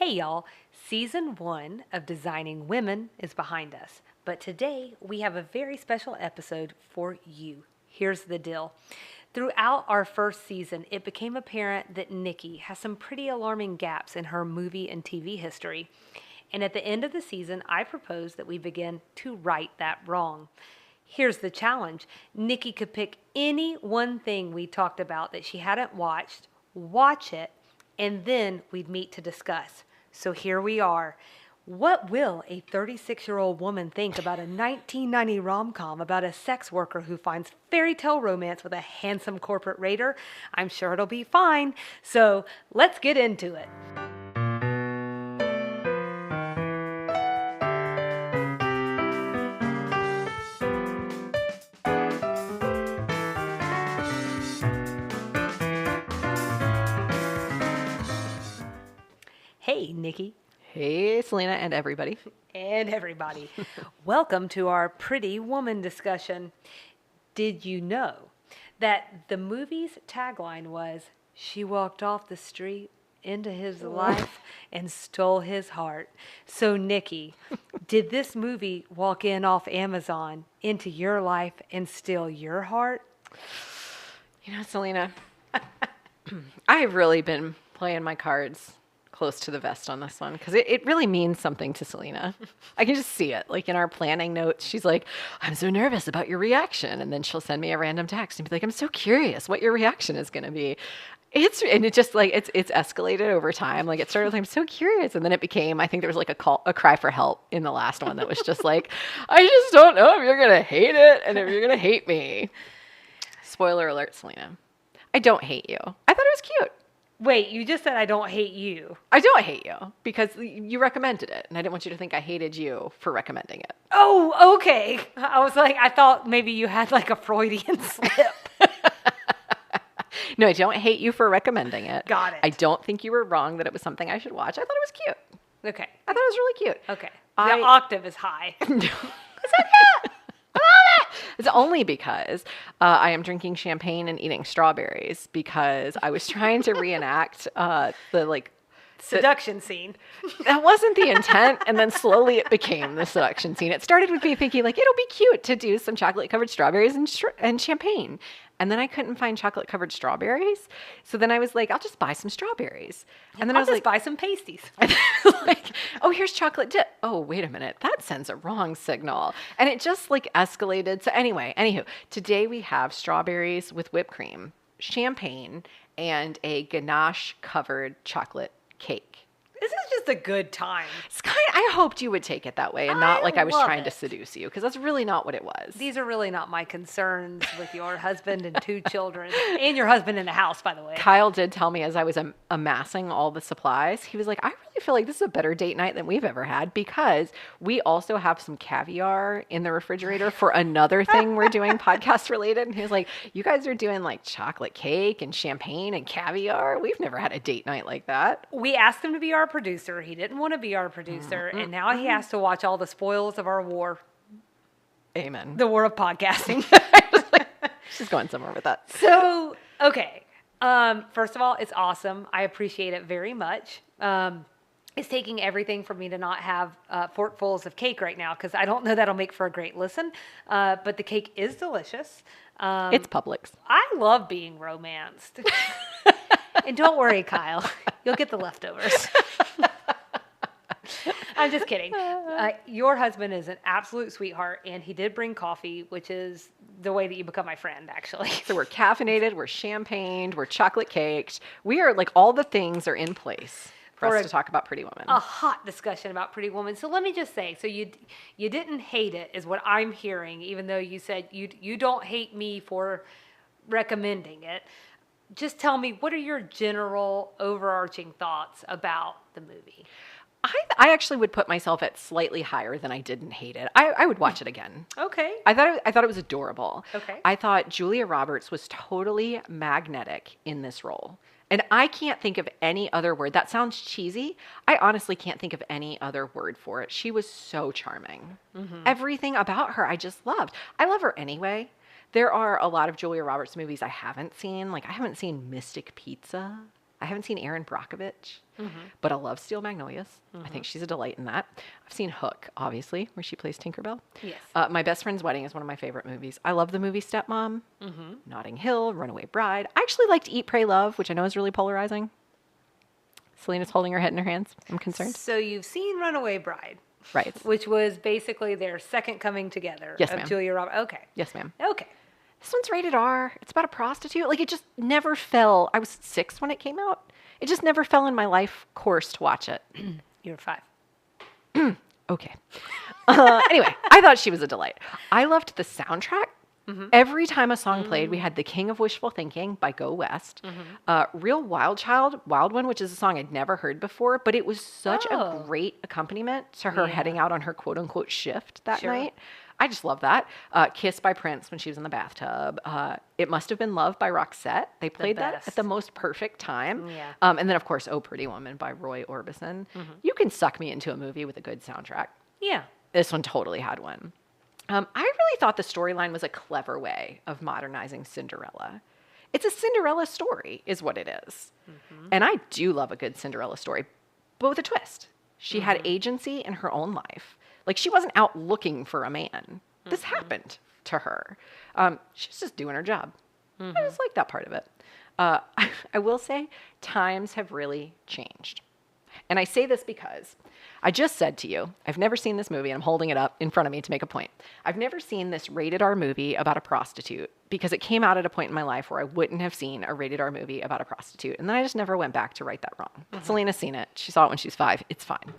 Hey y'all, season 1 of Designing Women is behind us, but today we have a very special episode for you. Here's the deal. Throughout our first season, it became apparent that Nikki has some pretty alarming gaps in her movie and TV history. And at the end of the season, I propose that we begin to right that wrong. Here's the challenge. Nikki could pick any one thing we talked about that she hadn't watched, watch it, and then we'd meet to discuss. So here we are. What will a 36-year-old woman think about a 1990 rom-com about a sex worker who finds fairy tale romance with a handsome corporate raider? I'm sure it'll be fine. So let's get into it. Hey, Nikki. Hey, Salina and everybody. And everybody. Welcome to our Pretty Woman discussion. Did you know that the movie's tagline was, "She walked off the street into his life and stole his heart"? So, Nikki, did this movie walk in off Amazon into your life and steal your heart? You know, Salina, I've really been playing my cards close to the vest on this one because it really means something to Salina. I can just see it. Like in our planning notes, she's like, "I'm so nervous about your reaction." And then she'll send me a random text and be like, "I'm so curious what your reaction is going to be." And it just like, it's escalated over time. Like it started with, "I'm so curious." And then it became, I think there was like a cry for help in the last one that was just like, "I just don't know if you're going to hate it and if you're going to hate me." Spoiler alert, Salina. I don't hate you. I thought it was cute. Wait, you just said I don't hate you. I don't hate you because you recommended it, and I didn't want you to think I hated you for recommending it. Oh, okay. I was like, I thought maybe you had like a Freudian slip. No, I don't hate you for recommending it. Got it. I don't think you were wrong that it was something I should watch. I thought it was cute. Okay. I thought it was really cute. Okay. The octave is high. It's okay. I love it. It's only because I am drinking champagne and eating strawberries because I was trying to reenact Seduction scene. That wasn't the intent, and then slowly it became the seduction scene. It started with me thinking, like, it'll be cute to do some chocolate-covered strawberries and champagne. And then I couldn't find chocolate-covered strawberries. So then I was like, I'll just buy some strawberries. And then I'll I was just like, buy some pasties. like, oh, here's chocolate dip. Oh, wait a minute. That sends a wrong signal. And it just like escalated. So anywho, today we have strawberries with whipped cream, champagne, and a ganache-covered chocolate cake. This is just a good time. I hoped you would take it that way and not like I was love trying to it. seduce you, because that's really not what it was. These are really not my concerns with your husband and 2 children. And your husband in the house, by the way. Kyle did tell me as I was amassing all the supplies, he was like, "I really feel like this is a better date night than we've ever had because we also have some caviar in the refrigerator for another thing we're doing podcast related." And he was like, "You guys are doing like chocolate cake and champagne and caviar. We've never had a date night like that." We asked him to be our producer. He didn't want to be our producer. And now he has to watch all the spoils of our war. Amen. The war of podcasting. She's going somewhere with that. So, okay. First of all, it's awesome. I appreciate it very much. It's taking everything for me to not have forkfuls of cake right now because I don't know that'll make for a great listen. But the cake is delicious. It's Publix. I love being romanced. And don't worry, Kyle. You'll get the leftovers. I'm just kidding. Your husband is an absolute sweetheart, and he did bring coffee, which is the way that you become my friend, actually. So we're caffeinated, we're champagned, we're chocolate caked. We are like, all the things are in place for us to talk about Pretty Woman. A hot discussion about Pretty Woman. So let me just say, so you didn't hate it, is what I'm hearing, even though you said you don't hate me for recommending it. Just tell me, what are your general overarching thoughts about the movie? I actually would put myself at slightly higher than I didn't hate it. I would watch it again. Okay. I thought it was adorable. Okay. I thought Julia Roberts was totally magnetic in this role. And I can't think of any other word. That sounds cheesy. I honestly can't think of any other word for it. She was so charming. Mm-hmm. Everything about her I just loved. I love her anyway. There are a lot of Julia Roberts movies I haven't seen. Like, I haven't seen Mystic Pizza. I haven't seen Erin Brockovich. but I love Steel Magnolias. I think she's a delight in that. I've seen Hook, obviously, where she plays Tinkerbell. Yes. My Best Friend's Wedding is one of my favorite movies. I love the movie Stepmom, Notting Hill, Runaway Bride. I actually liked Eat, Pray, Love, which I know is really polarizing. Selena's holding her head in her hands. I'm concerned. So you've seen Runaway Bride. Right. Which was basically their second coming together Yes, of ma'am. Julia Roberts. Okay. Yes, ma'am. Okay. This one's rated R. It's about a prostitute. Like, it just never fell. I was 6 when it came out. It just never fell in my life course to watch it. You were 5. Okay. Anyway, I thought she was a delight. I loved the soundtrack. Every time a song played, we had The King of Wishful Thinking by Go West. Real Wild Child, Wild One, which is a song I'd never heard before, but it was such a great accompaniment to her heading out on her quote-unquote shift that night. I just love that. Kiss by Prince when she was in the bathtub. It Must Have Been Love by Roxette. They played that at the most perfect time. Yeah. And then, of course, Oh Pretty Woman by Roy Orbison. You can suck me into a movie with a good soundtrack. Yeah. This one totally had one. I really thought the storyline was a clever way of modernizing Cinderella. It's a Cinderella story, is what it is. And I do love a good Cinderella story, but with a twist. She had agency in her own life. Like, she wasn't out looking for a man. This happened to her. She's just doing her job. I just like that part of it. I will say, times have really changed. And I say this because I just said to you, I've never seen this movie, and I'm holding it up in front of me to make a point. I've never seen this rated R movie about a prostitute because it came out at a point in my life where I wouldn't have seen a rated R movie about a prostitute. And then I just never went back to right that wrong. Selena's seen it. She saw it when she was 5. It's fine.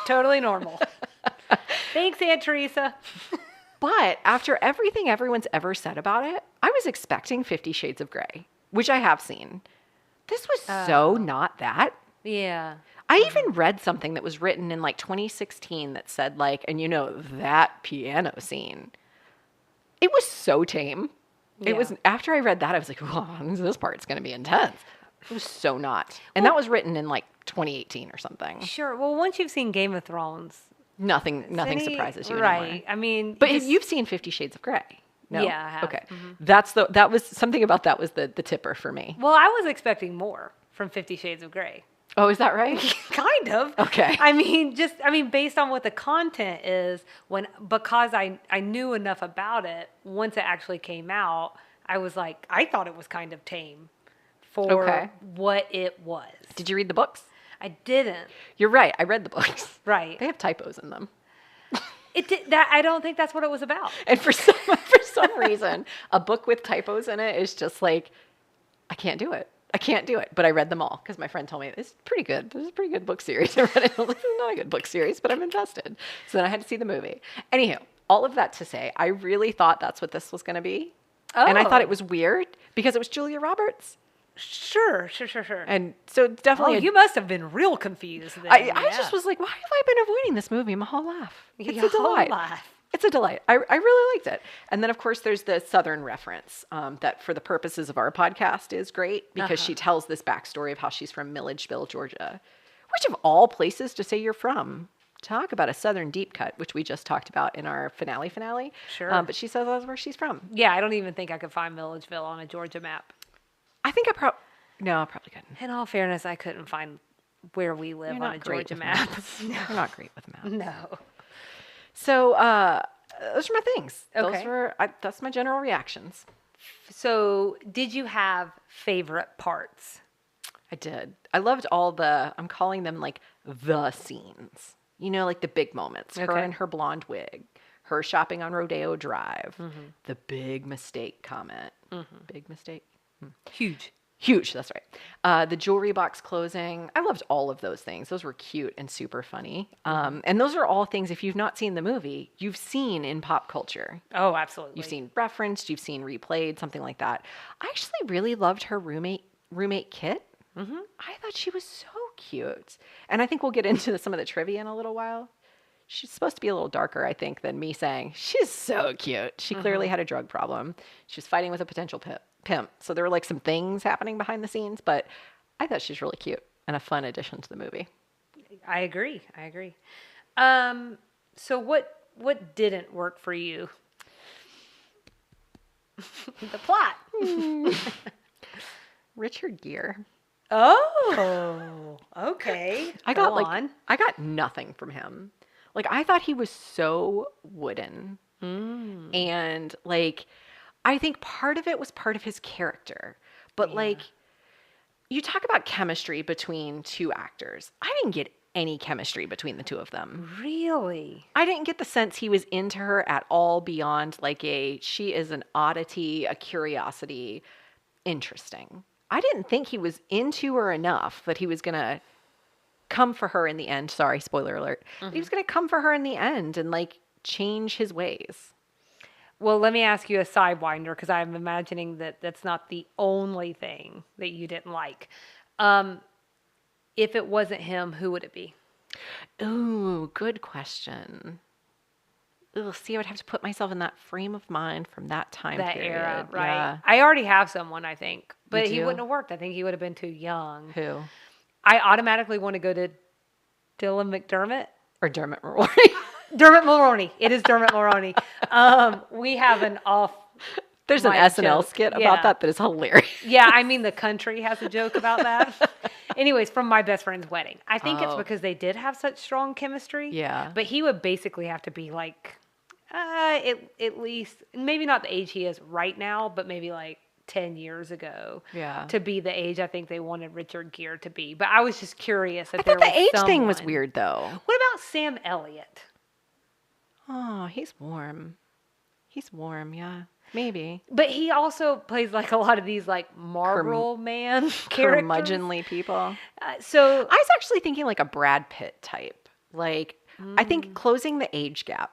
Totally normal. Thanks, Aunt Teresa. But after everything everyone's ever said about it, I was expecting 50 Shades of Grey, which I have seen. This was so not that. Yeah. I even read something that was written in like 2016 that said like, and you know, that piano scene. It was so tame. Yeah. It was, after I read that, I was like, oh, this part's going to be intense. It was so not. And that was written in like 2018 or something. Sure. Well, once you've seen Game of Thrones. Nothing surprises you anymore. Right. I mean. But you've seen 50 Shades of Grey. No? Yeah, I have. Okay. That was something about that was the tipper for me. Well, I was expecting more from 50 Shades of Grey. Oh, is that right? Kind of. Okay. I mean, based on what the content is, because I knew enough about it, once it actually came out, I was like, I thought it was kind of tame for what it was. Did you read the books? I didn't. You're right. I read the books. Right. They have typos in them. I don't think that's what it was about. And for some reason, a book with typos in it is just like, I can't do it. But I read them all because my friend told me it's pretty good. This is a pretty good book series. I read it. I was like, this is not a good book series, but I'm invested. So then I had to see the movie. Anywho, all of that to say, I really thought that's what this was going to be. Oh. And I thought it was weird because it was Julia Roberts. Sure. And so it's definitely. Oh, you must have been real confused then. I just was like, why have I been avoiding this movie my whole life? It's a delight. It's a delight. I really liked it. And then, of course, there's the Southern reference that, for the purposes of our podcast, is great because she tells this backstory of how she's from Milledgeville, Georgia, which of all places to say you're from. Talk about a Southern deep cut, which we just talked about in our finale. Sure. But she says that's where she's from. Yeah, I don't even think I could find Milledgeville on a Georgia map. I think I probably couldn't. In all fairness, I couldn't find where we live on a Georgia map. You're not great with maps. No. So those are my things. Okay. That's my general reactions. So did you have favorite parts? I did. I loved I'm calling them like the scenes. You know, like the big moments. Okay. Her in her blonde wig. Her shopping on Rodeo Drive. The big mistake comment. Big mistake. Huge, that's right. The jewelry box closing. I loved all of those things. Those were cute and super funny. And those are all things, if you've not seen the movie, you've seen in pop culture. Oh, absolutely. You've seen referenced, you've seen replayed, something like that. I actually really loved her roommate Kit. I thought she was so cute. And I think we'll get into some of the trivia in a little while. She's supposed to be a little darker, I think, than me saying, she's so cute. She clearly had a drug problem. She was fighting with a potential pimp. So there were like some things happening behind the scenes, but I thought she's really cute and a fun addition to the movie. I agree. So what didn't work for you? The plot. Richard Gere. Oh, okay. I Go got on. I got nothing from him. Like I thought he was so wooden. Mm, And like I think part of it was part of his character. But yeah. like you talk about chemistry between two actors. I didn't get any chemistry between the two of them. Really? I didn't get the sense he was into her at all beyond like she is an oddity, a curiosity, interesting. I didn't think he was into her enough that he was going to come for her in the end. Sorry, spoiler alert. That he was going to come for her in the end and like change his ways. Well, let me ask you a sidewinder because I'm imagining that that's not the only thing that you didn't like. Um, if it wasn't him, who would it be? Ooh, good question. Ugh, see, I would have to put myself in that frame of mind from that time That period. era, right? Yeah. I already have someone, I think, You but he do? wouldn't have worked. I think he would have been too young. Who? I automatically want to go to Dylan McDermott. Or Dermot Mulroney. Dermot Mulroney. It is Dermot Mulroney. We have an off. There's an mic SNL joke. skit Yeah. about that is hilarious. Yeah, I mean the country has a joke about that. Anyways, from my best friend's wedding. I think it's Oh. because they did have such strong chemistry. Yeah. But he would basically have to be like, at least maybe not the age he is right now, but maybe like 10 years ago. Yeah. To be the age I think they wanted Richard Gere to be. But I was just curious if I there thought the was age thing was someone. weird though. What about Sam Elliott? Oh, he's warm. He's warm, yeah. Maybe. But he also plays like a lot of these like Marlboro Man characters. Curmudgeonly people. So I was actually thinking like a Brad Pitt type. Like, I think closing the age gap.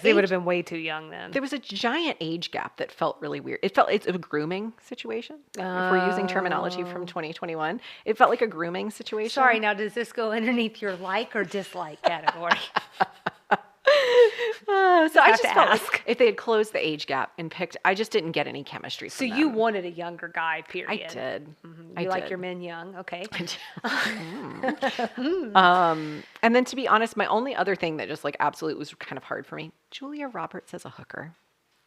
they would have been way too young then. There was a giant age gap that felt really weird. It's a grooming situation. If we're using terminology from 2021, it felt like a grooming situation. Sorry, now does this go underneath your like or dislike category? So I have just to felt ask. like if they had closed the age gap and picked, I just didn't get any chemistry So from them. you wanted a younger guy, I period. did. You like your men young, okay? And then to be honest, my only other thing that just like absolutely was kind of hard for me, Julia Roberts as a hooker.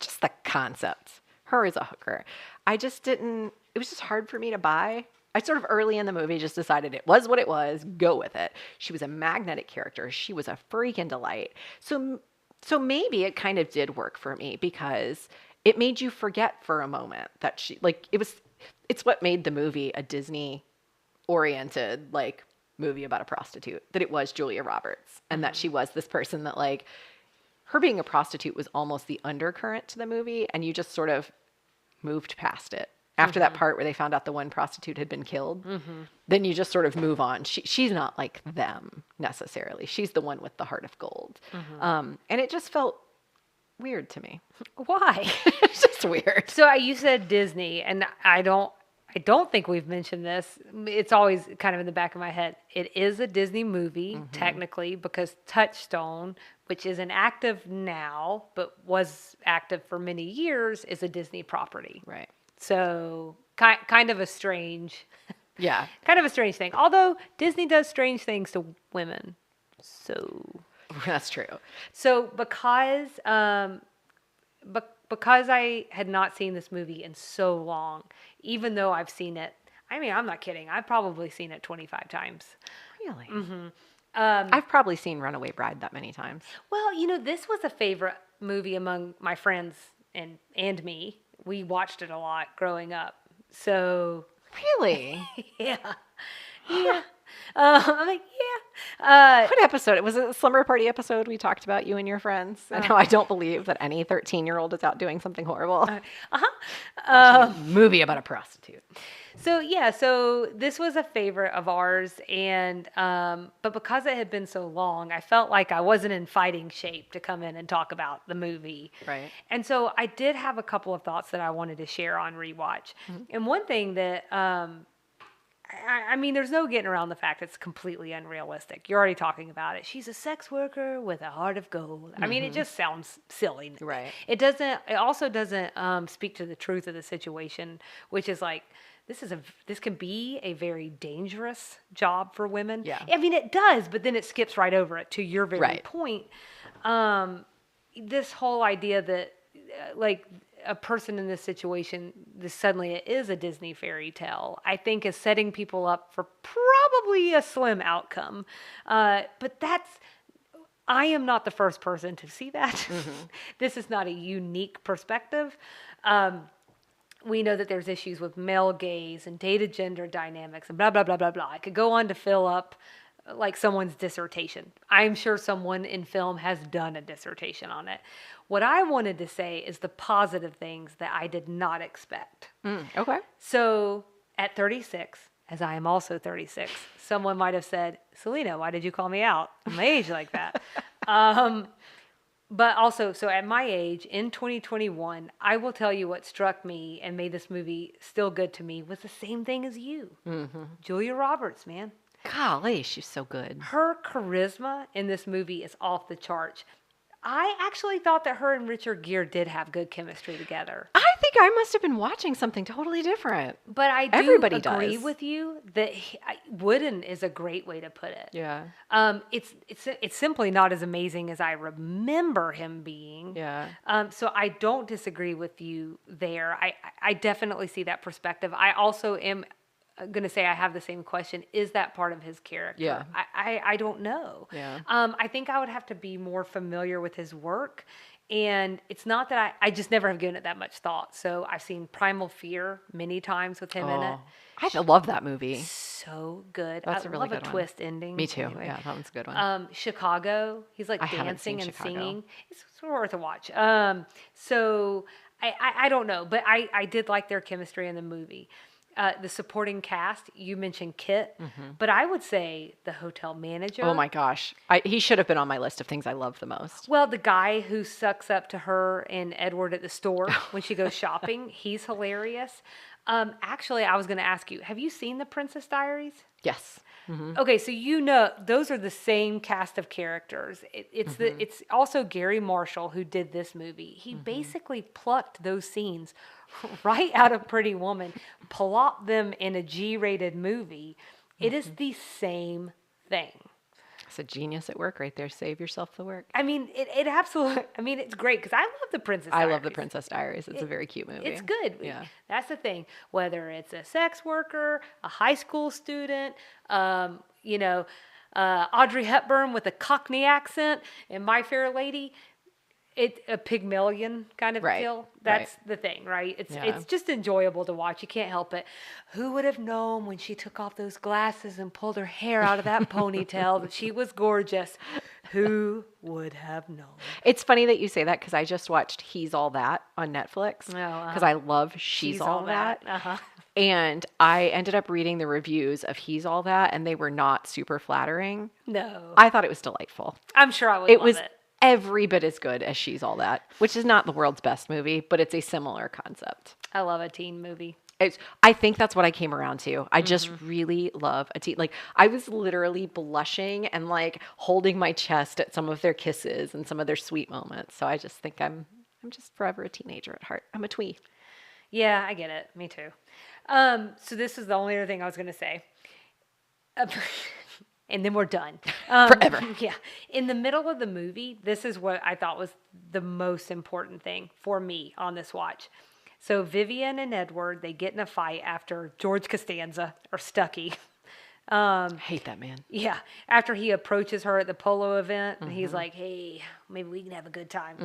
Just the concept. Her as a hooker. I just didn't, it was just hard for me to buy. I sort of early in the movie just decided it was what it was, go with it. She was a magnetic character. She was a freaking delight. So maybe it kind of did work for me because it made you forget for a moment that it's what made the movie a Disney oriented like movie about a prostitute, that it was Julia Roberts and that she was this person that like her being a prostitute was almost the undercurrent to the movie and you just sort of moved past it. After that part where they found out the one prostitute had been killed, then you just sort of move on. She's not like them necessarily. She's the one with the heart of gold. And it just felt weird to me. Why? It's just weird. So you said Disney, and I don't think we've mentioned this. It's always kind of in the back of my head. It is a Disney movie, technically, because Touchstone, which is inactive now, but was active for many years, is a Disney property. Right. So kind of a strange, Yeah. kind of a strange thing. Although Disney does strange things to women. That's true. So because because I had not seen this movie in so long, even though I've seen it, I mean, I'm not kidding. I've probably seen it 25 times. Really? I've probably seen Runaway Bride that many times. Well, this was a favorite movie among my friends and me. We watched it a lot growing up. So Really? yeah. I'm like, yeah. What episode? It was a slumber party episode we talked about you and your friends. And how I don't believe that any 13-year-old is out doing something horrible. A movie about a prostitute. So this was a favorite of ours, and but because it had been so long, I felt like I wasn't in fighting shape to come in and talk about the movie. Right. And so I did have a couple of thoughts that I wanted to share on rewatch. And one thing that I mean, there's no getting around the fact it's completely unrealistic. You're already talking about it. She's a sex worker with a heart of gold. I mean, it just sounds silly. Right. It also doesn't speak to the truth of the situation, which is like, this can be a very dangerous job for women. Yeah. I mean, it does, but then it skips right over it to your very Right. point. This whole idea that, like, a person in this situation, this suddenly it is a Disney fairy tale, I think is setting people up for probably a slim outcome. But I am not the first person to see that. This is not a unique perspective. We know that there's issues with male gaze and dated gender dynamics and blah, blah, blah, blah, blah. I could go on to fill up like someone's dissertation. I'm sure someone in film has done a dissertation on it. What I wanted to say is the positive things that I did not expect. Okay. So at 36, as I am also 36, someone might have said, Salina, why did you call me out on my age like that? But also, so at my age, in 2021, I will tell you what struck me and made this movie still good to me was the same thing as you. Julia Roberts, man. Golly, she's so good. Her charisma in this movie is off the charts. I actually thought that her and Richard Gere did have good chemistry together. I think I must have been watching something totally different. But I do Everybody agree does. with you that wooden is a great way to put it. Yeah. It's simply not as amazing as I remember him being. Yeah. So I don't disagree with you there. I definitely see that perspective. I also am going to say I have the same question. Is that part of his character? Yeah. I don't know. Yeah. I think I would have to be more familiar with his work. And it's not that I just never have given it that much thought. So I've seen Primal Fear many times with him in it. I love that movie. So good. That's a really love good a one. twist ending. Me too. Anyway. Yeah, that one's a good one. Chicago. He's like I haven't dancing seen and Chicago. singing. It's worth a watch. So I don't know, but I did like their chemistry in the movie. The supporting cast, you mentioned Kit, but I would say the hotel manager. Oh my gosh. He should have been on my list of things I love the most. Well, the guy who sucks up to her and Edward at the store when she goes shopping, he's hilarious. Actually, I was going to ask you, have you seen The Princess Diaries? Yes. Okay, so you know those are the same cast of characters. It's also Gary Marshall who did this movie. He basically plucked those scenes right out of Pretty Woman, plopped them in a G-rated movie. It is the same thing. It's a genius at work right there. Save yourself the work. I mean, it absolutely. I mean, it's great because I love The Princess I Diaries. love The Princess Diaries. It's a very cute movie. It's good. Yeah. That's the thing. Whether it's a sex worker, a high school student, Audrey Hepburn with a Cockney accent, and My Fair Lady, it's a Pygmalion kind of Right, deal. That's right. the thing, right? It's Yeah. just enjoyable to watch. You can't help it. Who would have known when she took off those glasses and pulled her hair out of that ponytail that she was gorgeous? Who would have known? It's funny that you say that because I just watched He's All That on Netflix Oh, because I love She's All That. Uh-huh. And I ended up reading the reviews of He's All That, and they were not super flattering. No. I thought it was delightful. I'm sure I would It love was it. every bit as good as She's All That, which is not the world's best movie, but it's a similar concept. I love a teen movie. I think that's what I came around to. I just really love a teen. Like, I was literally blushing and like holding my chest at some of their kisses and some of their sweet moments. So I just think I'm just forever a teenager at heart. I'm a twee. Yeah, I get it. Me too. So this is the only other thing I was going to say. And then we're done. Forever. Yeah. In the middle of the movie, this is what I thought was the most important thing for me on this watch. So Vivian and Edward, they get in a fight after George Costanza, or Stucky. I hate that man. Yeah. After he approaches her at the polo event, and he's like, hey, maybe we can have a good time.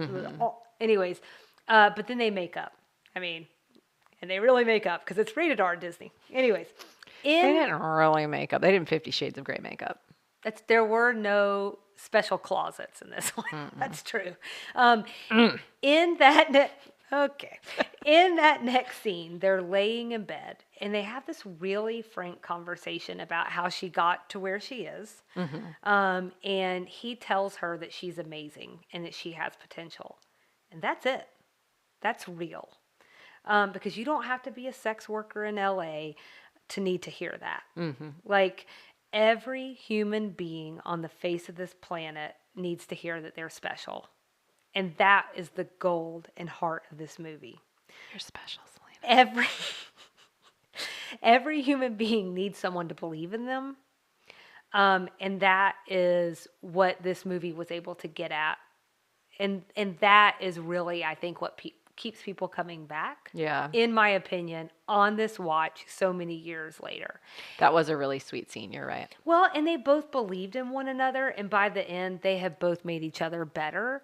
Oh, anyways, but then they make up. I mean, and they really make up because it's rated R at Disney. Anyways. They didn't really make up. They didn't 50 Shades of Grey makeup. There were no special closets in this one. That's true. In that in that next scene, they're laying in bed and they have this really frank conversation about how she got to where she is. And he tells her that she's amazing and that she has potential. And that's it. That's real. Because you don't have to be a sex worker in LA to need to hear that. Like, every human being on the face of this planet needs to hear that they're special. And that is the gold and heart of this movie. You're special, Salina. Every human being needs someone to believe in them. And that is what this movie was able to get at. And that is really, I think, what keeps people coming back. Yeah. In my opinion, on this watch so many years later. That was a really sweet scene. You're right. Well, and they both believed in one another, and by the end, they have both made each other better.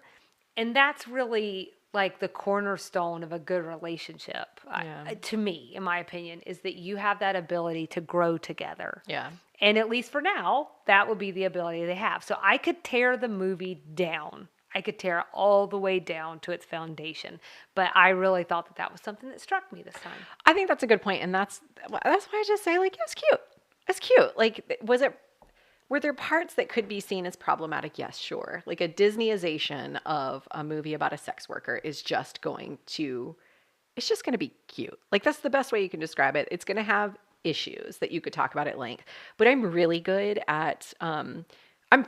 And that's really like the cornerstone of a good relationship, Yeah. to me, in my opinion, is that you have that ability to grow together. Yeah. And at least for now, that would be the ability they have. So I could tear the movie down. I could tear it all the way down to its foundation. But I really thought that that was something that struck me this time. I think that's a good point, and that's why I just say, like, yeah, it's cute. It's cute. Like, were there parts that could be seen as problematic? Yes, sure. Like, a Disneyization of a movie about a sex worker is just going to, it's just going to be cute. Like, that's the best way you can describe it. It's going to have issues that you could talk about at length. But I'm really good at, I'm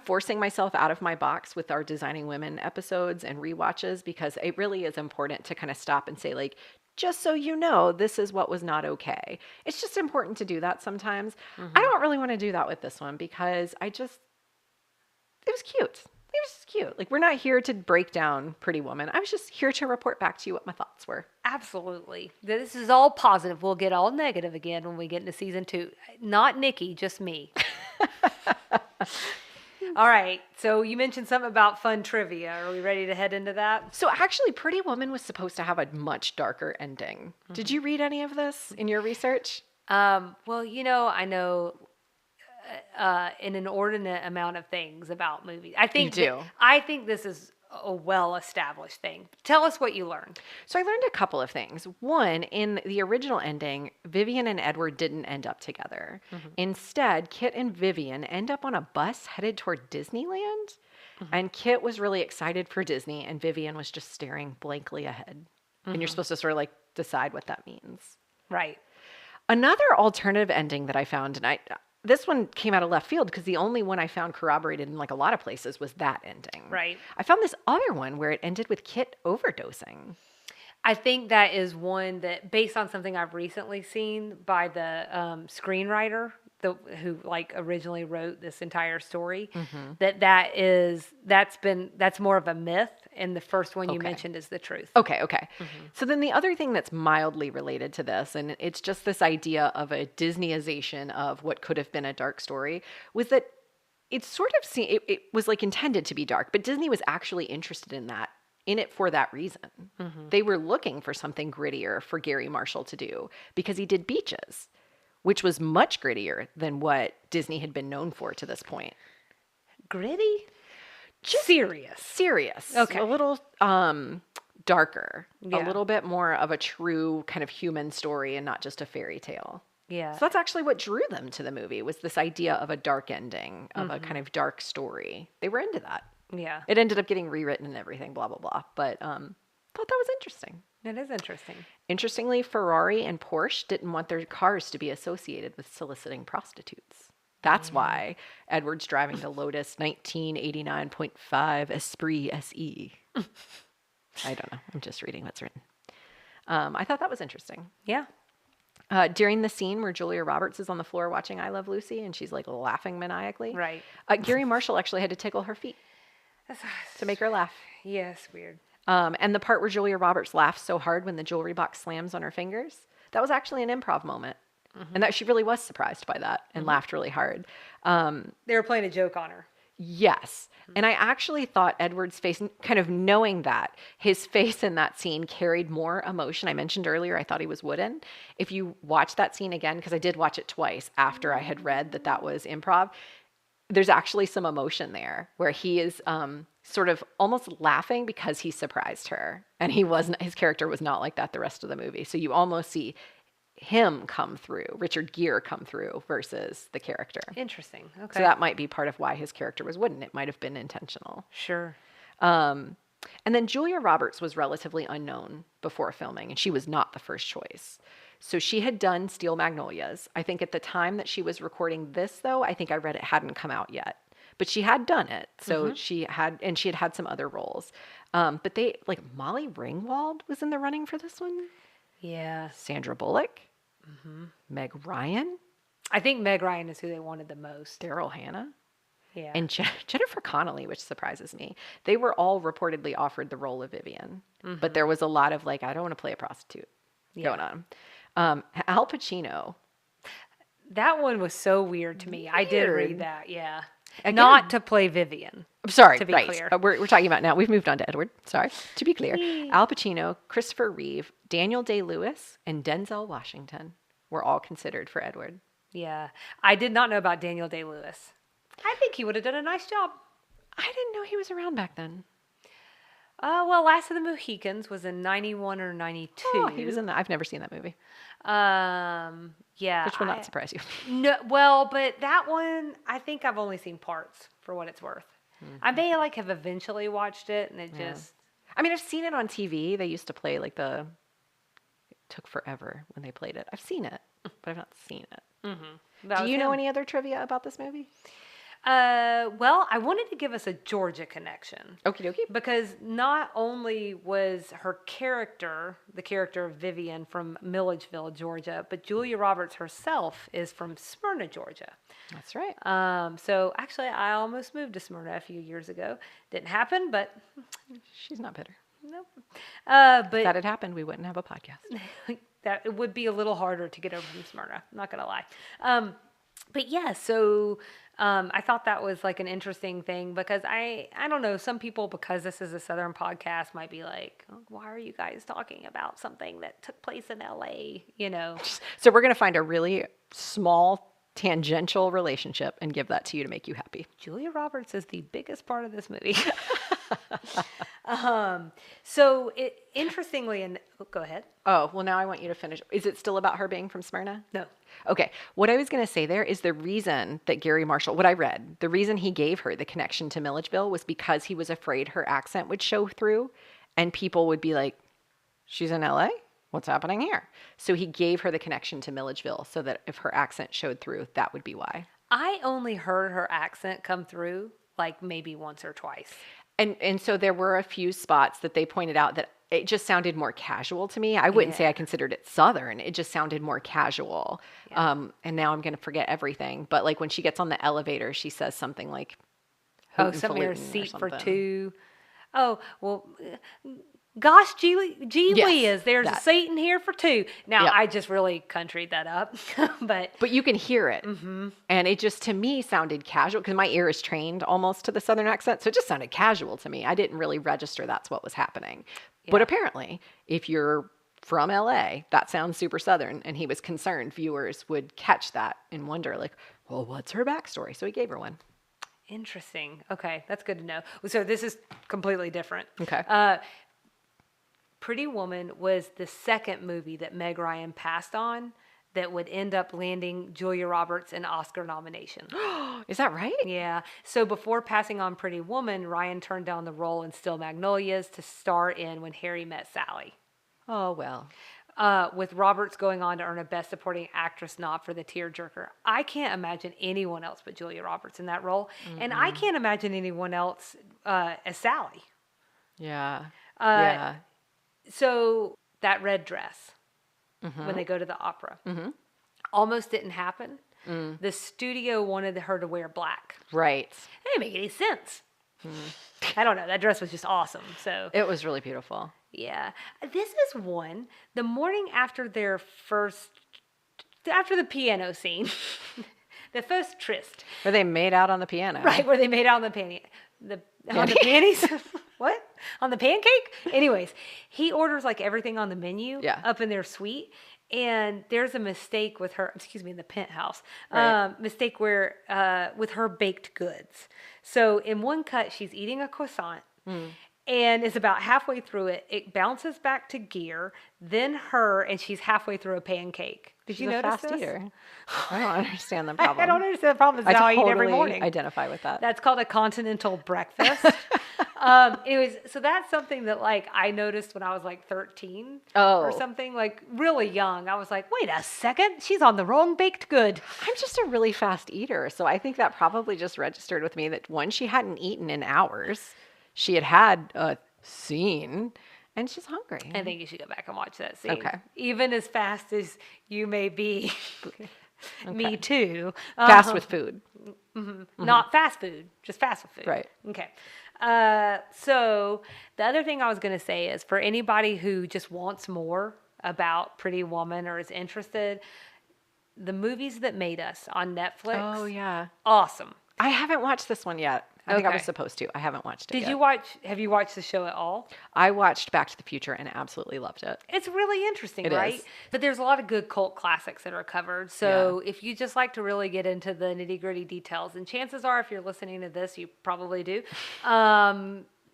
forcing myself out of my box with our Designing Women episodes and rewatches, because it really is important to kind of stop and say, like, just so you know, this is what was not okay. It's just important to do that sometimes. I don't really want to do that with this one, because it was cute. It was just cute. Like, we're not here to break down Pretty Woman. I was just here to report back to you what my thoughts were. Absolutely. This is all positive. We'll get all negative again when we get into season 2. Not Nikki, just me. All right. So you mentioned something about fun trivia. Are we ready to head into that? So actually, Pretty Woman was supposed to have a much darker ending. Did you read any of this in your research? Well, I know an inordinate amount of things about movies. I think You do. I think this is a well-established thing. Tell us what you learned. So I learned a couple of things. One, in the original ending, Vivian and Edward didn't end up together. Instead, Kit and Vivian end up on a bus headed toward Disneyland. And Kit was really excited for Disney, and Vivian was just staring blankly ahead. And you're supposed to sort of like decide what that means. Right. Another alternative ending that I found, and this one came out of left field because the only one I found corroborated in like a lot of places was that ending. Right. I found this other one where it ended with Kit overdosing. I think that is one that, based on something I've recently seen by the screenwriter, who like originally wrote this entire story, that's more of a myth, and the first one you mentioned is the truth. Okay. So then the other thing that's mildly related to this, and it's just this idea of a Disneyization of what could have been a dark story, was that it's sort of it was like intended to be dark, but Disney was actually interested in it for that reason. They were looking for something grittier for Gary Marshall to do, because he did Beaches, which was much grittier than what Disney had been known for to this point. Gritty? Just serious. Okay. A little darker. Yeah. A little bit more of a true kind of human story and not just a fairy tale. Yeah. So that's actually what drew them to the movie, was this idea of a dark ending, of a kind of dark story. They were into that. Yeah. It ended up getting rewritten and everything, blah, blah, blah. But thought that was interesting. It is interesting. Interestingly, Ferrari and Porsche didn't want their cars to be associated with soliciting prostitutes. That's why Edward's driving the Lotus 1989.5 Esprit SE. I don't know. I'm just reading what's written. I thought that was interesting. Yeah. During the scene where Julia Roberts is on the floor watching I Love Lucy and she's like laughing maniacally, Right. Gary Marshall actually had to tickle her feet to make her laugh. Yes, weird. And the part where Julia Roberts laughs so hard when the jewelry box slams on her fingers, that was actually an improv moment. And that she really was surprised by that and laughed really hard. They were playing a joke on her. Yes. And I actually thought Edward's face, kind of knowing that, his face in that scene carried more emotion. I mentioned earlier I thought he was wooden. If you watch that scene again, because I did watch it twice after I had read that was improv, there's actually some emotion there where he is sort of almost laughing because he surprised her. And his character was not like that the rest of the movie. So you almost see him come through, Richard Gere come through versus the character. Interesting. Okay. So that might be part of why his character was wooden. It might have been intentional. Sure. And then Julia Roberts was relatively unknown before filming, and she was not the first choice. So she had done Steel Magnolias. I think at the time that she was recording this, though, I think I read it hadn't come out yet. But she had done it. So she had some other roles. But Molly Ringwald was in the running for this one. Yeah. Sandra Bullock. Meg Ryan. I think Meg Ryan is who they wanted the most. Daryl Hannah. Yeah. and Jennifer Connelly, which surprises me. They were all reportedly offered the role of Vivian, but there was a lot of like, I don't want to play a prostitute going on. Al Pacino. That one was so weird to me. I did read Weird. that, yeah. Again. Not to play Vivian. I'm sorry, To be right. clear. We're talking about now. We've moved on to Edward. Sorry. To be clear, Al Pacino, Christopher Reeve, Daniel Day-Lewis, and Denzel Washington were all considered for Edward. Yeah. I did not know about Daniel Day-Lewis. I think he would have done a nice job. I didn't know he was around back then. Well, Last of the Mohicans was in 91 or 92. Oh, he was in that. I've never seen that movie, Yeah. which will not surprise you. No, well, but that one, I think I've only seen parts for what it's worth. I may have eventually watched it, and it just... I mean, I've seen it on TV. They used to play like it took forever when they played it. I've seen it, but I've not seen it. Do you know any other trivia about this movie? Well, I wanted to give us a Georgia connection. Okie dokie. Because not only was her character, the character of Vivian from Milledgeville, Georgia, but Julia Roberts herself is from Smyrna, Georgia. That's right. So actually, I almost moved to Smyrna a few years ago. Didn't happen, but She's not bitter. nope. If that But had happened, we wouldn't have a podcast. that it would be a little harder to get over from Smyrna. I'm not gonna lie. But yeah, so I thought that was like an interesting thing because I don't know, some people, because this is a Southern podcast, might be like, oh, why are you guys talking about something that took place in LA? You know. So we're going to find a really small tangential relationship and give that to you to make you happy. Julia Roberts is the biggest part of this movie. So interestingly, and go ahead. Oh, well, now I want you to finish. Is it still about her being from Smyrna? No. Okay. What I was going to say there is the reason that Gary Marshall, what I read, the reason he gave her the connection to Milledgeville was because he was afraid her accent would show through and people would be like, she's in LA? What's happening here? So he gave her the connection to Milledgeville so that if her accent showed through, that would be why. I only heard her accent come through like maybe once or twice. And so there were a few spots that they pointed out that it just sounded more casual to me. I wouldn't say I considered it Southern. It just sounded more casual. Yeah. And now I'm going to forget everything. But like when she gets on the elevator, she says something like, Oh, "Hootin' something or falutin'" or seat for something. two. Oh, well, gosh, gee Yes, whiz, there's a that. seat in here for two. Now, Yep. I just really countryed that up, but But you can hear it. And it just, to me, sounded casual because my ear is trained almost to the Southern accent. So it just sounded casual to me. I didn't really register that's what was happening. But Yeah. apparently, if you're from LA, that sounds super Southern. And he was concerned viewers would catch that and wonder, like, well, what's her backstory? So he gave her one. interesting. Okay, that's good to know. So this is completely different. Okay. Pretty Woman was the second movie that Meg Ryan passed on that would end up landing Julia Roberts an Oscar nomination. Is that right? Yeah. So before passing on Pretty Woman, Ryan turned down the role in Still Magnolias to star in When Harry Met Sally. Oh, well. With Roberts going on to earn a Best Supporting Actress nod for The Tearjerker. I can't imagine anyone else but Julia Roberts in that role. And I can't imagine anyone else as Sally. Yeah. Uh, yeah. So that red dress, when they go to the opera, almost didn't happen. The studio wanted her to wear black. Right. It didn't make any sense. I don't know. That dress was just awesome. So It was really beautiful. yeah, this is one. The morning after after the piano scene, the first tryst, Where they made out on the piano. right where they made out on the panties. What? On the pancake? Anyways, he orders like everything on the menu Yeah. up in their suite. And there's a mistake with her, in the penthouse, Right. mistake where, with her baked goods. So in one cut, she's eating a croissant and is about halfway through it. It bounces back to gear, then her, and she's halfway through a pancake. Did you She's a notice fast this? eater. I don't understand the problem. I don't understand the problem. It's how I eat every morning. identify with that. That's called a continental breakfast. Anyways, so that's something that like I noticed when I was like 13 or Oh. something, like really young. I was like, wait a second, she's on the wrong baked good. I'm just a really fast eater, so I think that probably just registered with me that one, she hadn't eaten in hours. She had a scene, and she's hungry. I think you should go back and watch that scene. Okay. Even as fast as you may be Me too. Fast with food. Not fast food, just fast food. Right. Okay. So the other thing I was going to say is for anybody who just wants more about Pretty Woman or is interested, the movies that made us on Netflix. Oh, yeah. Awesome. I haven't watched this one yet. I think I was Okay. supposed to. I haven't watched it Did yet. you have you watched the show at all? I watched Back to the Future and absolutely loved it. It's really interesting, It right? is. But there's a lot of good cult classics that are covered. So if you just like to really get into the nitty gritty details, and chances are if you're listening to this, you probably do,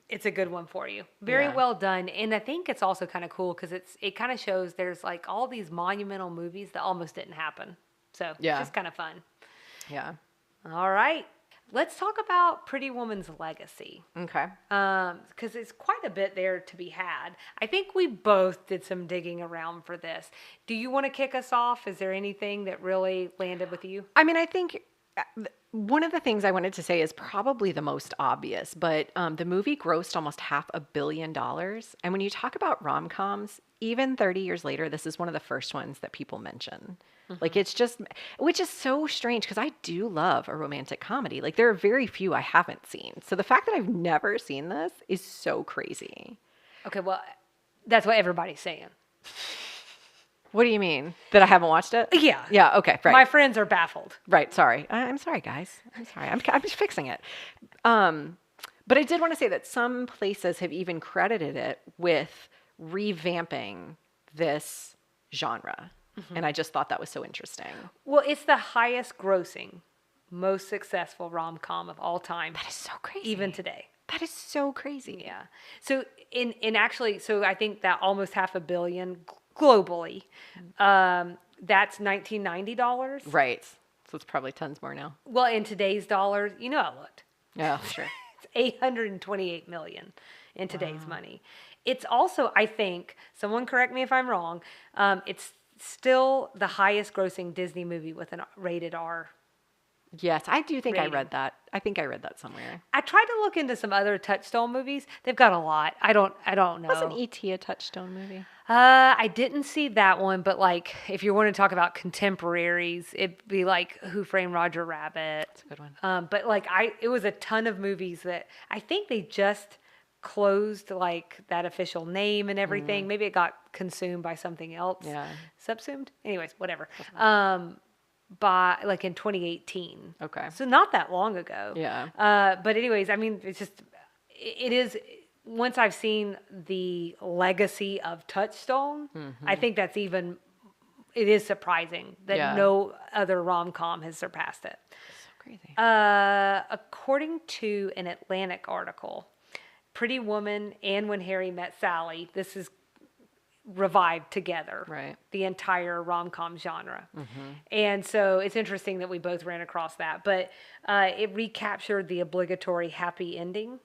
it's a good one for you. Very Yeah. well done. And I think it's also kind of cool because it kind of shows there's like all these monumental movies that almost didn't happen. So Yeah. it's just kind of fun. Yeah. All right. Let's talk about Pretty Woman's legacy. Okay. Because it's quite a bit there to be had. I think we both did some digging around for this. Do you want to kick us off? Is there anything that really landed with you? I mean, I think one of the things I wanted to say is probably the most obvious, but the movie grossed almost $500 million. And when you talk about rom-coms, even 30 years later, this is one of the first ones that people mention. Like it's just, which is so strange because I do love a romantic comedy. Like there are very few I haven't seen. So the fact that I've never seen this is so crazy. Okay, well, that's what everybody's saying. What do you mean? That I haven't watched it? Yeah. Yeah, okay, right. My friends are baffled. Right, sorry. I'm sorry, guys. I'm sorry. I'm just fixing it. But I did want to say that some places have even credited it with revamping this genre. And I just thought that was so interesting. Well, it's the highest grossing, most successful rom-com of all time. That is so crazy. Even today. That is so crazy. Yeah. So in actually, so I think that almost $500 million globally, that's $1990. Right. So it's probably tons more now. Well, in today's dollars, you know, I looked. Yeah, sure. It's $828 million in today's money. It's also, I think, someone correct me if I'm wrong, it's still the highest grossing Disney movie with a rated R. Yes, I do think I Rating. read that. I think I read that somewhere. I tried to look into some other Touchstone movies. They've got a lot. I don't know. Wasn't E.T. a Touchstone movie? I didn't see that one, but like if you want to talk about contemporaries, it'd be like Who Framed Roger Rabbit. That's a good one. But like it was a ton of movies that I think they just closed like that official name and everything. Maybe it got consumed by something else. Yeah. Subsumed? Anyways, whatever. By like in 2018. Okay. So not that long ago. Yeah. But anyways, I mean, it is, once I've seen the legacy of Touchstone, I think that's it is surprising that no other rom-com has surpassed it. So crazy. According to an Atlantic article, Pretty Woman and When Harry Met Sally, this is revived together. Right. The entire rom-com genre. And so it's interesting that we both ran across that. But it recaptured the obligatory happy ending.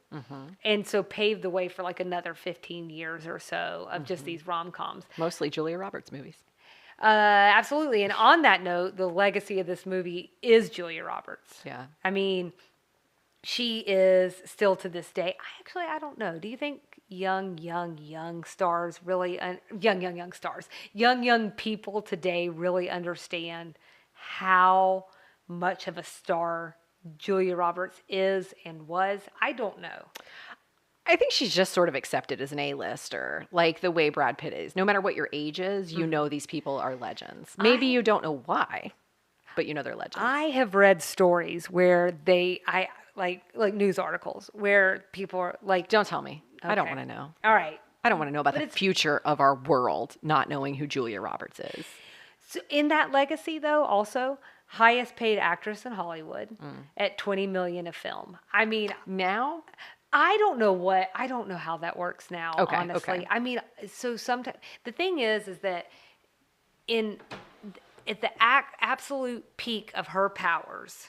And so paved the way for like another 15 years or so of just these rom-coms. Mostly Julia Roberts movies. Absolutely. And on that note, the legacy of this movie is Julia Roberts. Yeah. I mean, she is still to this day. I don't know. Do you think young stars really, young people today really understand how much of a star Julia Roberts is and was? I don't know. I think she's just sort of accepted as an A-lister, like the way Brad Pitt is. No matter what your age is, you know these people are legends. Maybe you don't know why, but you know they're legends. I have read stories where like news articles where people are like, Don't tell me. I don't Okay. want to know. all right. I don't want to know about the future of our world, not knowing who Julia Roberts is. So in that legacy, though, also highest paid actress in Hollywood at $20 million a film. I mean, Now? I don't know how that works now. Okay, honestly, okay. I mean, so sometimes the thing is that at the absolute peak of her powers,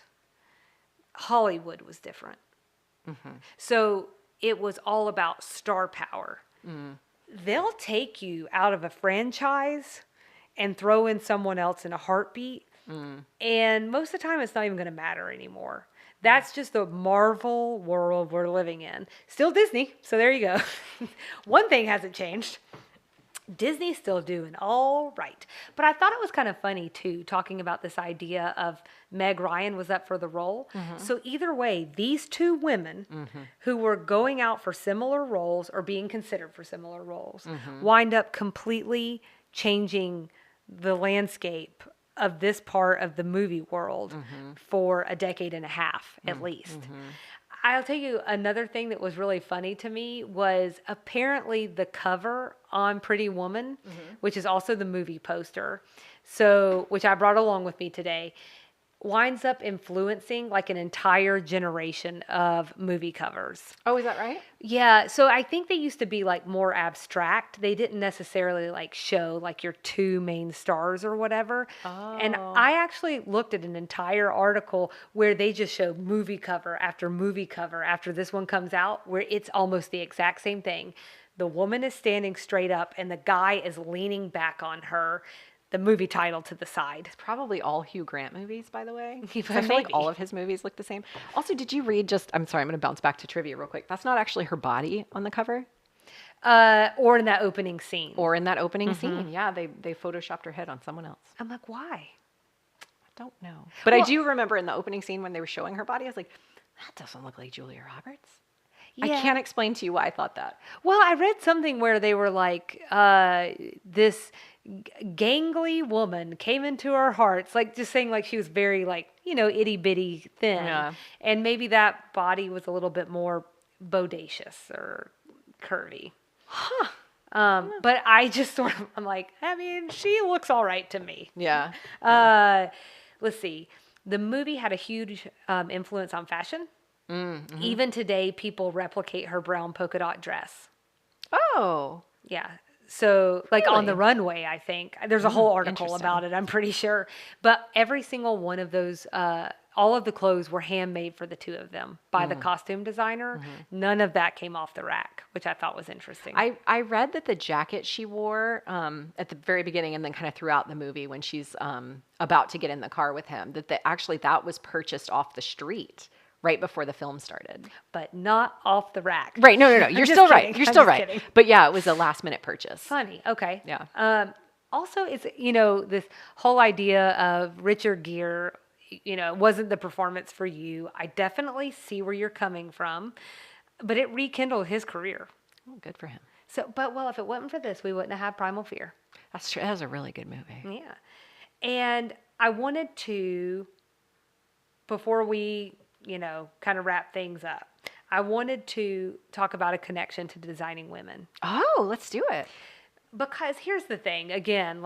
Hollywood was different. So it was all about star power. They'll take you out of a franchise and throw in someone else in a heartbeat. And most of the time, it's not even going to matter anymore. That's just the Marvel world we're living in. Still Disney, so there you go. One thing hasn't changed. Disney's still doing all right. But I thought it was kind of funny, too, talking about this idea of Meg Ryan was up for the role. So either way, these two women who were going out for similar roles or being considered for similar roles wind up completely changing the landscape of this part of the movie world for a decade and a half, at least. I'll tell you another thing that was really funny to me was apparently the cover on Pretty Woman, which is also the movie poster, so which I brought along with me today, winds up influencing like an entire generation of movie covers. Oh, is that right? Yeah, so I think they used to be like more abstract. They didn't necessarily like show like your two main stars or whatever. And I actually looked at an entire article where they just show movie cover after this one comes out, where it's almost the exact same thing. The woman is standing straight up and the guy is leaning back on her. The movie title to the side. It's probably all Hugh Grant movies, by the way. I Maybe. feel like all of his movies look the same. Also, did you read I'm sorry, I'm going to bounce back to trivia real quick. That's not actually her body on the cover. Or in that opening scene. Or in that opening scene. Yeah, they photoshopped her head on someone else. I'm like, why? I don't know. But I do remember in the opening scene when they were showing her body, I was like, that doesn't look like Julia Roberts. Yeah. I can't explain to you why I thought that. Well, I read something where they were like, this gangly woman came into our hearts, like just saying like she was very like, itty bitty thin. Yeah. And maybe that body was a little bit more bodacious or curvy. Huh. But I just I'm like, I mean, she looks all right to me. Yeah. Let's see. The movie had a huge influence on fashion. Mm-hmm. Even today, people replicate her brown polka dot dress. Oh. Yeah. So, like on the Really? runway, I think. There's a whole article about it, I'm pretty sure. But every single one of those, all of the clothes were handmade for the two of them by the costume designer. None of that came off the rack, which I thought was interesting. I read that the jacket she wore at the very beginning and then kind of throughout the movie when she's about to get in the car with him, that was purchased off the street right before the film started. But not off the rack. Right. No. You're still right. kidding. You're I'm still just right. kidding. But yeah, it was a last minute purchase. Funny. Okay. Yeah. Also, it's, this whole idea of Richard Gere, wasn't the performance for you. I definitely see where you're coming from, but it rekindled his career. Oh, good for him. So, if it wasn't for this, we wouldn't have had Primal Fear. That's true. That was a really good movie. Yeah. And I wanted to, before we, kind of wrap things up, I wanted to talk about a connection to designing women. Oh, let's do it. Because here's the thing, again,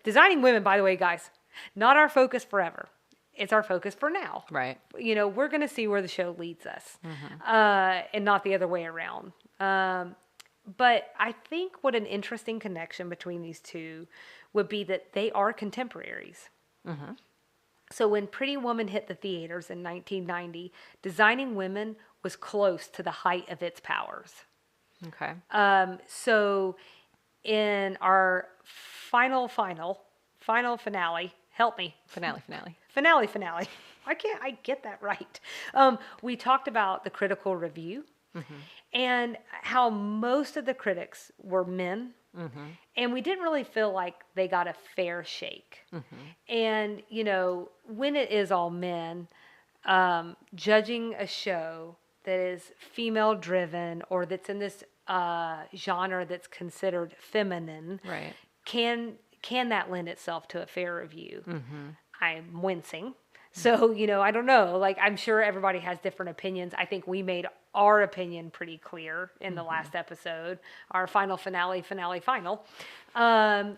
designing women, by the way, guys, not our focus forever. It's our focus for now. Right. We're going to see where the show leads us, and not the other way around. But I think what an interesting connection between these two would be that they are contemporaries. Mm-hmm. So when Pretty Woman hit the theaters in 1990, designing women was close to the height of its powers. Okay. So in our final finale, help me. Finale. Finale. I get that right. We talked about the critical review and how most of the critics were men. And we didn't really feel like they got a fair shake. And, when it is all men, judging a show that is female driven or that's in this genre that's considered feminine, Right. Can that lend itself to a fair review? I'm wincing. So, I don't know. Like, I'm sure everybody has different opinions. I think we made our opinion pretty clear in the last episode, our final. Finale. I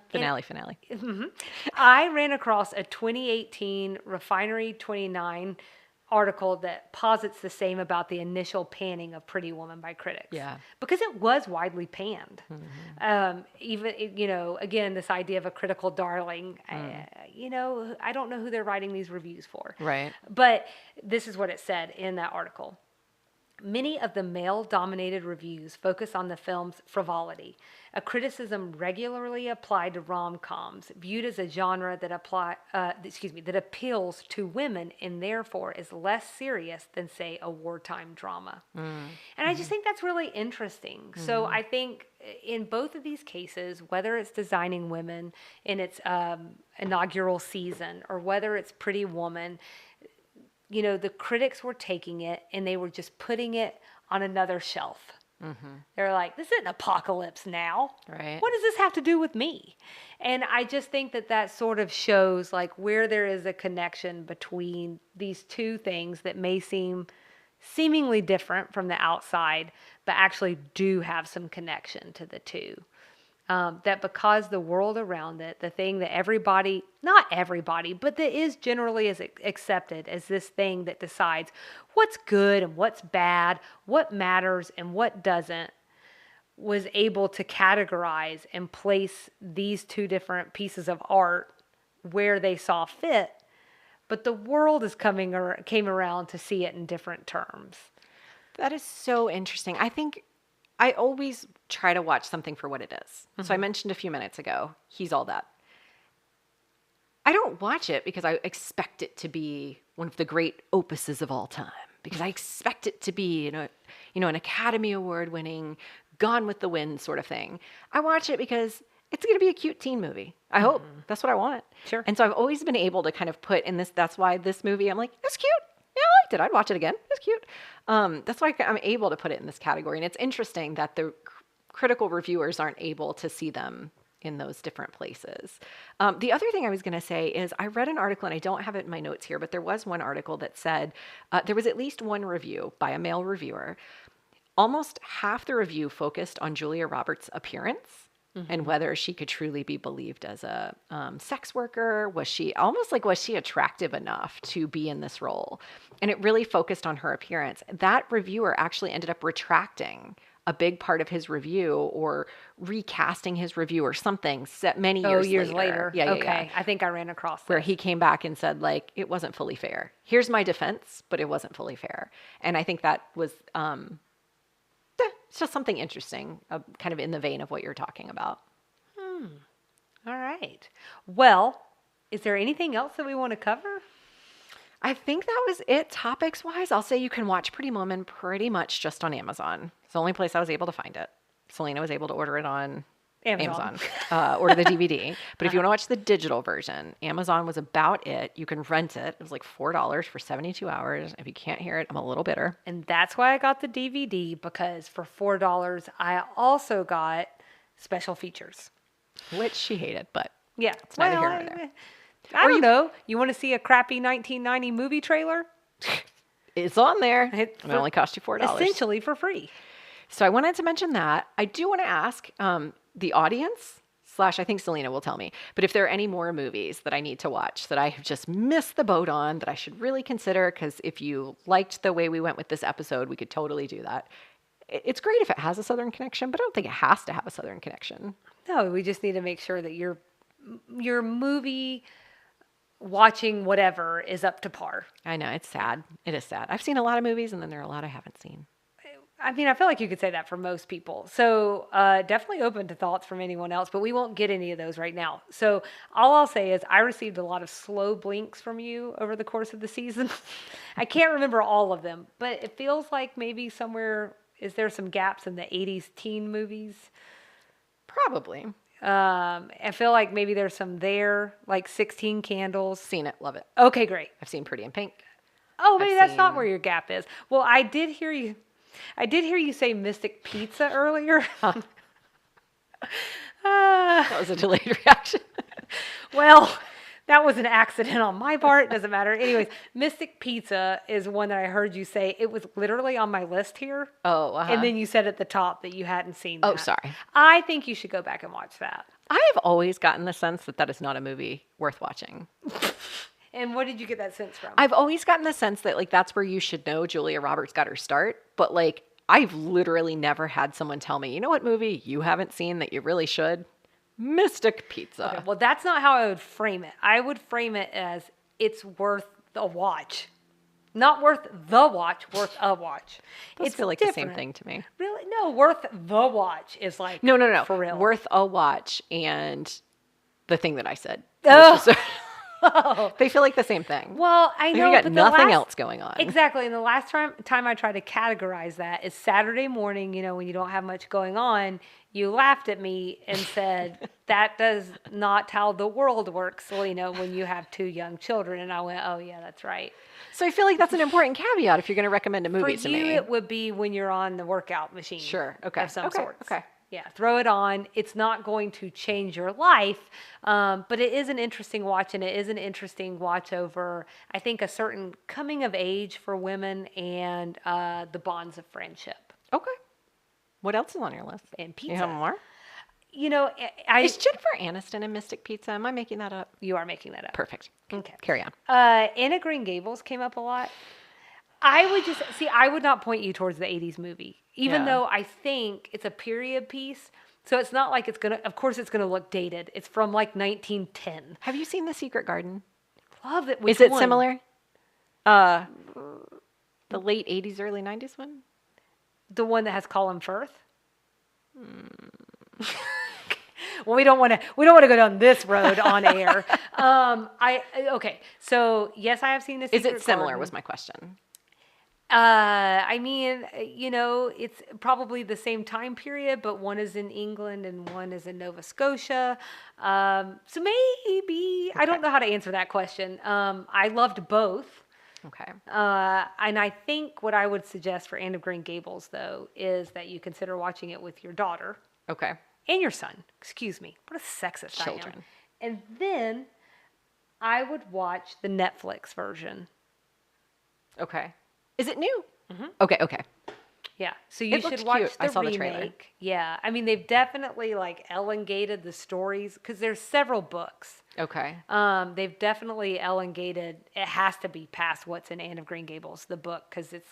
ran across a 2018 Refinery 29 article that posits the same about the initial panning of Pretty Woman by critics. Yeah. Because it was widely panned. Even, again, this idea of a critical darling, I don't know who they're writing these reviews for. Right. But this is what it said in that article. Many of the male-dominated reviews focus on the film's frivolity, a criticism regularly applied to rom-coms, viewed as a genre that that appeals to women and therefore is less serious than, say, a wartime drama. And I just think that's really interesting. So I think in both of these cases, whether it's Designing Women in its inaugural season or whether it's Pretty Woman, you know, the critics were taking it and they were just putting it on another shelf. They're like, this isn't apocalypse now. Right. What does this have to do with me? And I just think that that sort of shows like where there is a connection between these two things that may seem seemingly different from the outside, but actually do have some connection to the two. That because the world around it, the thing that everybody, not everybody, but that is generally is accepted as this thing that decides what's good and what's bad, what matters and what doesn't, was able to categorize and place these two different pieces of art where they saw fit. But the world came around to see it in different terms. That is so interesting. I think I always try to watch something for what it is. So I mentioned a few minutes ago, He's All That. I don't watch it because I expect it to be one of the great opuses of all time, because I expect it to be, an Academy Award winning, Gone with the Wind sort of thing. I watch it because it's going to be a cute teen movie. I hope. That's what I want. Sure. And so I've always been able to kind of put in this, that's why this movie, I'm like, it's cute. Yeah, I liked it. I'd watch it again. It's cute. That's why I'm able to put it in this category. And it's interesting that the critical reviewers aren't able to see them in those different places. The other thing I was going to say is I read an article, and I don't have it in my notes here, but there was one article that said there was at least one review by a male reviewer. Almost half the review focused on Julia Roberts' appearance and whether she could truly be believed as a sex worker. Was she attractive enough to be in this role? And it really focused on her appearance. That reviewer actually ended up retracting a big part of his review or recasting his review or something many years later. Yeah, okay. I think I ran across that. Where he came back and said, like, it wasn't fully fair. Here's my defense, but it wasn't fully fair. And I think that was it's just something interesting, kind of in the vein of what you're talking about. All right. Well, is there anything else that we want to cover? I think that was it topics-wise. I'll say you can watch Pretty Woman pretty much just on Amazon. It's the only place I was able to find it. Salina was able to order it on Amazon. Order the DVD. But if you want to watch the digital version, Amazon was about it. You can rent it. It was like $4 for 72 hours. If you can't hear it, I'm a little bitter. And that's why I got the DVD, because for $4, I also got special features. Which she hated, but yeah, it's neither here nor there. I don't know. You want to see a crappy 1990 movie trailer? It's on there. It only cost you $4. Essentially for free. So I wanted to mention that. I do want to ask the audience, / I think Salina will tell me, but if there are any more movies that I need to watch that I have just missed the boat on that I should really consider, because if you liked the way we went with this episode, we could totally do that. It's great if it has a Southern connection, but I don't think it has to have a Southern connection. No, we just need to make sure that your movie watching whatever is up to par. I know, it's sad. It is sad. I've seen a lot of movies, and then there are a lot I haven't seen. I mean, I feel like you could say that for most people. So definitely open to thoughts from anyone else, but we won't get any of those right now. So all I'll say is I received a lot of slow blinks from you over the course of the season. I can't remember all of them, but it feels like maybe somewhere, is there some gaps in the 80s teen movies? Probably. I feel like maybe there's some there, like 16 Candles. Seen it. Love it. Okay, great. I've seen Pretty in Pink. Oh, maybe that's not where your gap is. Well, I did hear you say Mystic Pizza earlier. That was a delayed reaction. Well, that was an accident on my part. It doesn't matter. Anyways, Mystic Pizza is one that I heard you say. It was literally on my list here. Oh, And then you said at the top that you hadn't seen that. Oh, sorry. I think you should go back and watch that. I have always gotten the sense that that is not a movie worth watching. And what did you get that sense from? I've always gotten the sense that, like, that's where you should know Julia Roberts got her start. But, like, I've literally never had someone tell me, you know what movie you haven't seen that you really should? Mystic Pizza. Okay, well, that's not how I would frame it. I would frame it as it's worth a watch. Not worth the watch, worth a watch. Those feel like the same thing to me. Really? No, worth the watch is like No. for real. Worth a watch and the thing that I said. Oh. They feel like the same thing. Well, I know. You got but nothing else going on. Exactly. And the last time I tried to categorize that is Saturday morning, when you don't have much going on, you laughed at me and said, that does not how the world works, Salina, when you have 2 young children. And I went, oh, yeah, that's right. So I feel like that's an important caveat if you're going to recommend a movie to me. For you, it would be when you're on the workout machine. Sure. Okay. Of some sort. Okay. Yeah, throw it on. It's not going to change your life, but it is an interesting watch, and it is an interesting watch over, I think, a certain coming of age for women and the bonds of friendship. Okay. What else is on your list? And pizza. You have more? Is Jennifer Aniston in Mystic Pizza? Am I making that up? You are making that up. Perfect. Okay. Carry on. Anna Green Gables came up a lot. I would not point you towards the 80s movie, even though I think it's a period piece. So it's not like of course it's going to look dated. It's from like 1910. Have you seen The Secret Garden? Love it. Is it similar? The late 80s, early 90s one? The one that has Colin Firth? Well, we don't want to go down this road on air. Okay. So yes, I have seen The Secret Is it similar Garden. was my question. It's probably the same time period, but one is in England and one is in Nova Scotia. So maybe, I don't know how to answer that question. I loved both. Okay. And I think what I would suggest for Anne of Green Gables, though, is that you consider watching it with your daughter. Okay. And your son. Excuse me. What a sexist Children. I am. And then I would watch the Netflix version. Okay. Is it new? Mm-hmm. Okay. Yeah. So you should watch the remake. I saw the trailer. Yeah. I mean, they've definitely elongated the stories because there's several books. Okay. They've definitely elongated. It has to be past what's in Anne of Green Gables, the book, because it's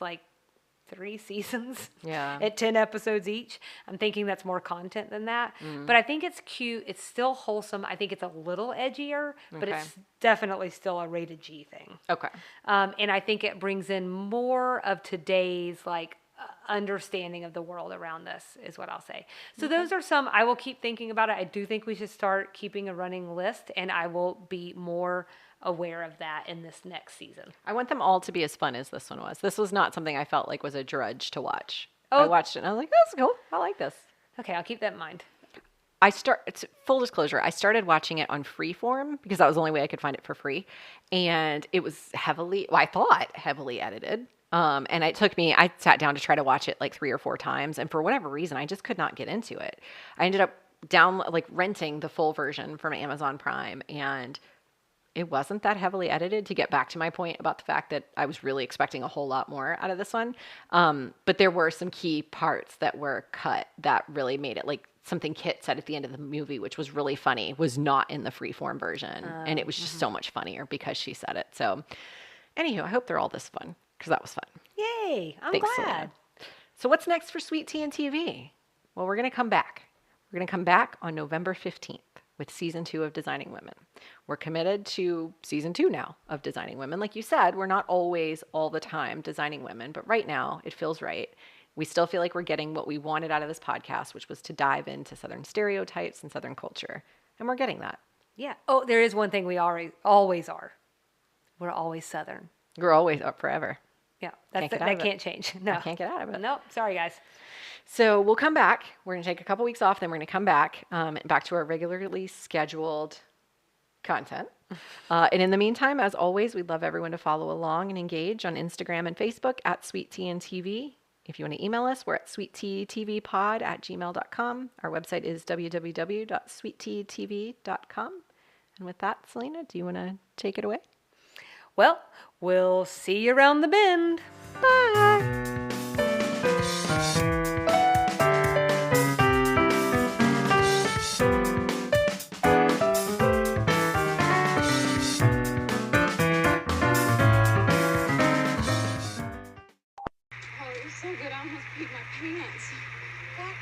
3 seasons. Yeah. At 10 episodes each. I'm thinking that's more content than that. But I think it's cute. It's still wholesome. I think it's a little edgier, but it's definitely still a rated G thing. Okay. And I think it brings in more of today's understanding of the world around us is what I'll say. So those are some, I will keep thinking about it. I do think we should start keeping a running list, and I will be more aware of that in this next season. I want them all to be as fun as this one was. This was not something I felt like was a drudge to watch. Oh. I watched it and I was like, that's cool. I like this. Okay, I'll keep that in mind. It's full disclosure. I started watching it on Freeform because that was the only way I could find it for free. And it was I thought heavily edited. And I sat down to try to watch it 3 or 4 times. And for whatever reason, I just could not get into it. I ended up renting the full version from Amazon Prime, and it wasn't that heavily edited, to get back to my point about the fact that I was really expecting a whole lot more out of this one. But there were some key parts that were cut that really made it, something Kit said at the end of the movie, which was really funny, was not in the Freeform version. And it was just so much funnier because she said it. So anywho, I hope they're all this fun, because that was fun. Yay, I'm Thanks, glad. Salina. So what's next for Sweet Tea and TV? Well, we're going to come back. We're going to come back on November 15th. With season 2 of Designing Women. We're committed to season 2 now of Designing Women. Like you said, we're not always all the time designing women, but right now it feels right. We still feel like we're getting what we wanted out of this podcast, which was to dive into Southern stereotypes and Southern culture. And we're getting that. Yeah. Oh, there is one thing we always are. We're always Southern. We're always up forever. Yeah. That can't change. No. I can't get out of it. Nope. Sorry, guys. So we'll come back. We're going to take a couple weeks off. Then we're going to come back to our regularly scheduled content. And in the meantime, as always, we'd love everyone to follow along and engage on Instagram and Facebook at Sweet Tea and TV. If you want to email us, we're at sweetteatvpod@gmail.com. Our website is www.sweetteatv.com. And with that, Salina, do you want to take it away? Well, we'll see you around the bend. Bye. So good, I almost peed my pants. What?